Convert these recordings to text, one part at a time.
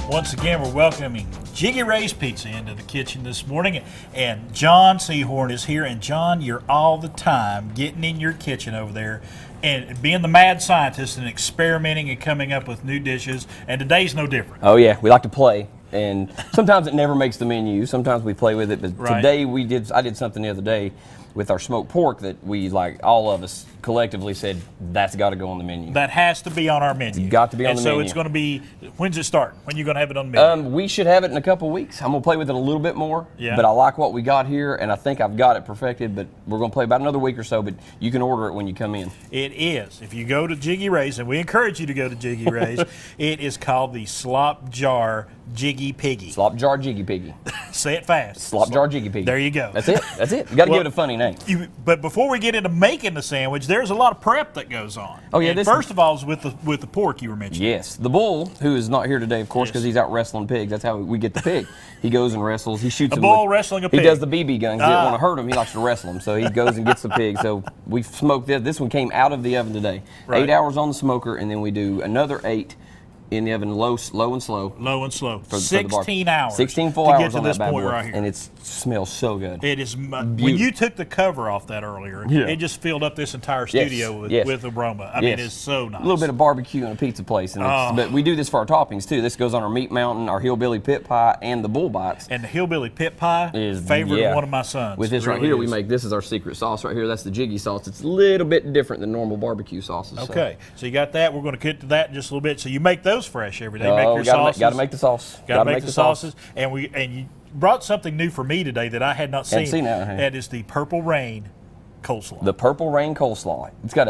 Once again, we're welcoming Jiggy Ray's Pizza into the kitchen this morning, and John Seehorn is here. And John, you're all the time getting in your kitchen over there and being the mad scientist and experimenting and coming up with new dishes, and today's no different. Oh yeah, we like to play, and sometimes it never makes the menu. Sometimes we play with it, but today I did something the other day with our smoked pork that we, like, all of us collectively said that's got to go on the menu. That has to be on our menu. It's got to be on the menu. So it's going to be, when's it start? When are you going to have it on the menu? We should have it in a couple weeks. I'm going to play with it a little bit more, yeah. But I like what we got here, and I think I've got it perfected, but we're going to play about another week or so, but you can order it when you come in. It is. If you go to Jiggy Ray's, and we encourage you to go to Jiggy Ray's, it is called the Slop Jar Jiggy Piggy. Slop Jar Jiggy Piggy. Say it fast. Slop Jar Jiggy Piggy. There you go. That's it. That's it. You got to give it a funny name. But before we get into making the sandwich, there's a lot of prep that goes on. Oh yeah. And first of all, is with the pork you were mentioning. Yes, the bull, who is not here today, of course, because he's out wrestling pigs. That's how we get the pig. He goes and wrestles. He shoots a bull wrestling a pig. He does the BB guns. He doesn't want to hurt him. He likes to wrestle them. So he goes and gets the pig. So we smoked this. This one came out of the oven today. Right. 8 hours on the smoker, and then we do another 8 in the oven, low and slow. Low and slow. For 16 hours. 16 full hours on this that bad point boy, right here. And it smells so good. It is. When you took the cover off that earlier, it just filled up this entire studio with aroma. I mean, it's so nice. A little bit of barbecue in a pizza place, and but we do this for our toppings too. This goes on our meat mountain, our hillbilly pit pie, and the bull bites. And the hillbilly pit pie is favorite of one of my sons. With this right here, we make this is our secret sauce right here. That's the Jiggy sauce. It's a little bit different than normal barbecue sauces. Okay, so you got that. We're going to get to that in just a little bit. So you make those fresh every day. Make your sauces. Got to make the sauce. Got to make the sauces. And you brought something new for me today that I had not seen. That is the Purple Rain coleslaw. The Purple Rain coleslaw. It's got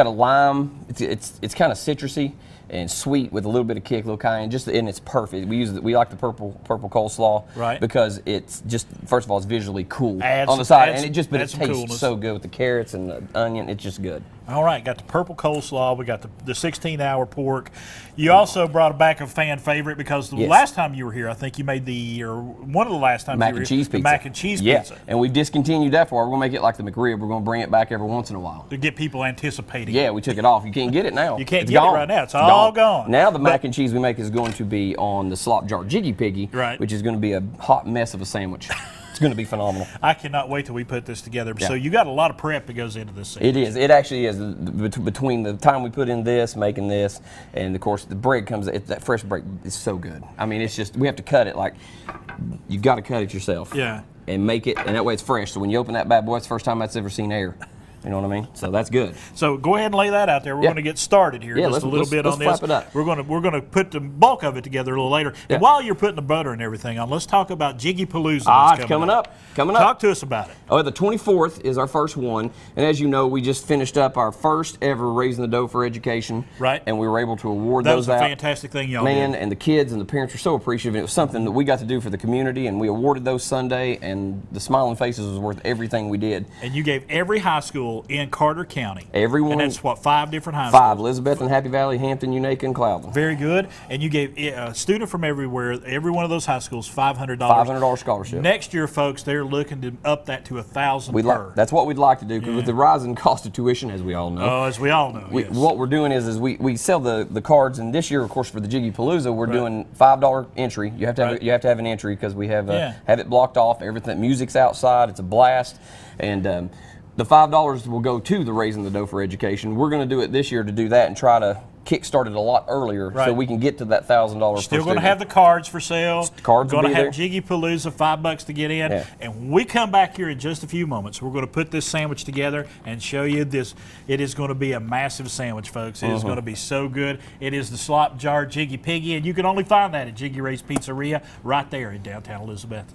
a lime. It's kind of citrusy and sweet with a little bit of kick, a little cayenne. And it's perfect. We like the purple coleslaw because it's just, first of all, it's visually cool on the side, and it tastes so good with the carrots and the onion. It's just good. All right, got the purple coleslaw. We got the 16-hour pork. You also brought back a fan favorite because the last time you were here, I think you made one of the last times mac and cheese pizza. Mac and cheese pizza. And we've discontinued that for. We're going to make it like the McRib. We're going to bring it back every once in a while to get people anticipating. Yeah, we took it off. You can't get it now. You can't get it right now. It's all gone. Now the mac and cheese we make is going to be on the Slop Jar Jiggy Piggy, which is going to be a hot mess of a sandwich. It's going to be phenomenal. I cannot wait till we put this together. Yeah. So you got a lot of prep that goes into this sandwich. It is. It actually is. Between the time we put in this, making this, and of course the bread comes. That fresh bread is so good. I mean, it's just we have to cut it like you got to cut it yourself. Yeah. And make it, and that way it's fresh. So when you open that bad boy, it's the first time that's ever seen air. You know what I mean? So that's good. So go ahead and lay that out there. We're going to get started here just a little bit on this. Flap it up. We're going to put the bulk of it together a little later. And while you're putting the butter and everything on, let's talk about Jiggy Palooza. It's coming up. Talk to us about it. Oh, the 24th is our first one, and as you know, we just finished up our first ever Raising the Dough for Education. Right. And we were able to award those out. That was a fantastic thing y'all did. And the kids and the parents were so appreciative. It was something that we got to do for the community, and we awarded those Sunday, and the smiling faces was worth everything we did. And you gave every high school in Carter County. Everyone. And that's what, 5 different high schools? 5. Elizabeth and Happy Valley, Hampton, Unaka, and Cloudland. Very good. And you gave a student from everywhere, every one of those high schools, $500. $500 scholarship. Next year, folks, they're looking to up that to $1,000 per. That's what we'd like to do, because with the rising cost of tuition, as we all know. Oh, as we all know, what we're doing is we sell the cards, and this year, of course, for the Jiggy Palooza, we're doing $5 entry. You have to have an entry because we have it blocked off. Everything, music's outside. It's a blast, and the $5 will go to the Raising the Dough for Education. We're going to do it this year to do that and try to kickstart it a lot earlier so we can get to that $1,000. Still going to have the cards for sale. Cards going to have there. Jiggy Palooza, $5 to get in. Yeah. And when we come back here in just a few moments, we're going to put this sandwich together and show you this. It is going to be a massive sandwich, folks. It is going to be so good. It is the Slop Jar Jiggy Piggy, and you can only find that at Jiggy Ray's Pizzeria right there in downtown Elizabeth.